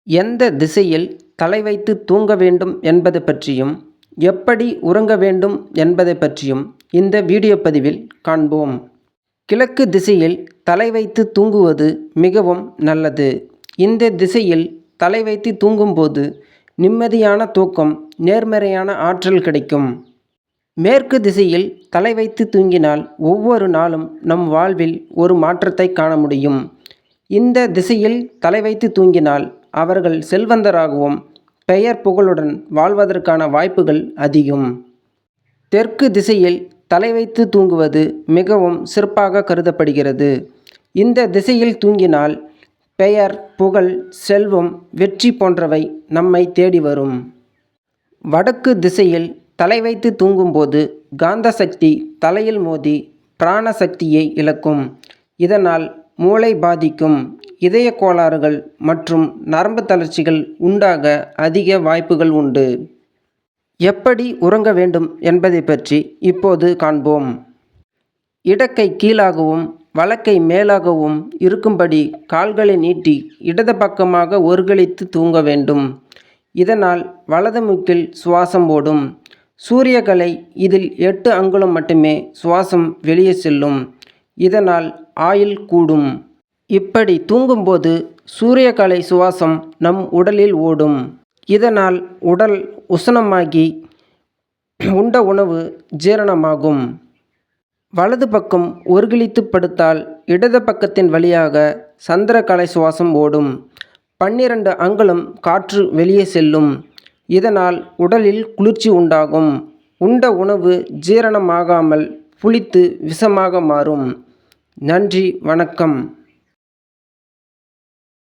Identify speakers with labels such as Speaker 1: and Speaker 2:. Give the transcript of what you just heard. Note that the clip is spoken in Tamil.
Speaker 1: எந்த திசையில் தலை வைத்து தூங்க வேண்டும் என்பது பற்றியும் எப்படி உறங்க வேண்டும் என்பதை பற்றியும் இந்த வீடியோ பதிவில் காண்போம். கிழக்கு திசையில் தலை வைத்து தூங்குவது மிகவும் நல்லது. இந்த திசையில் தலை வைத்து தூங்கும்போது நிம்மதியான தூக்கம், நேர்மறையான ஆற்றல் கிடைக்கும். மேற்கு திசையில் தலை வைத்து தூங்கினால் ஒவ்வொரு நாளும் நம் வாழ்வில் ஒரு மாற்றத்தை காண முடியும். இந்த திசையில் தலை வைத்து தூங்கினால் அவர்கள் செல்வந்தராகவும் பெயர் புகழுடன் வாழ்வதற்கான வாய்ப்புகள் அதிகம். தெற்கு திசையில் தலை வைத்து தூங்குவது மிகவும் சிறப்பாக கருதப்படுகிறது. இந்த திசையில் தூங்கினால் பெயர், புகழ், செல்வம், வெற்றி போன்றவை நம்மை தேடி வரும். வடக்கு திசையில் தலை வைத்து தூங்கும்போது காந்த சக்தி தலையில் மோதி பிராண சக்தியை இழக்கும். இதனால் மூளை பாதிக்கும், இதய கோளாறுகள் மற்றும் நரம்பு தளர்ச்சிகள் உண்டாக அதிக வாய்ப்புகள் உண்டு. எப்படி உறங்க வேண்டும் என்பதை பற்றி இப்போது காண்போம். இடக்கை கீழாகவும் வலக்கை மேலாகவும் இருக்கும்படி கால்களை நீட்டி இடது பக்கமாக ஒருங்கிணைத்து தூங்க வேண்டும். இதனால் வலது மூக்கில் சுவாசம் ஓடும். சூரியகலை இதில் 8 அங்குலம் மட்டுமே சுவாசம் வெளியே செல்லும். இதனால் ஆயுள் கூடும். இப்படி தூங்கும்போது சூரியகலை சுவாசம் நம் உடலில் ஓடும். இதனால் உடல் உஷ்ணமாகி உண்ட உணவு ஜீரணமாகும். வலது பக்கம் ஒருங்கிழித்து படுத்தால் இடது பக்கத்தின் வழியாக சந்திரகலை சுவாசம் ஓடும். 12 அங்குலம் காற்று வெளியே செல்லும். இதனால் உடலில் குளிர்ச்சி உண்டாகும். உண்ட உணவு ஜீரணமாகாமல் புளித்து விஷமாக மாறும். நன்றி, வணக்கம்.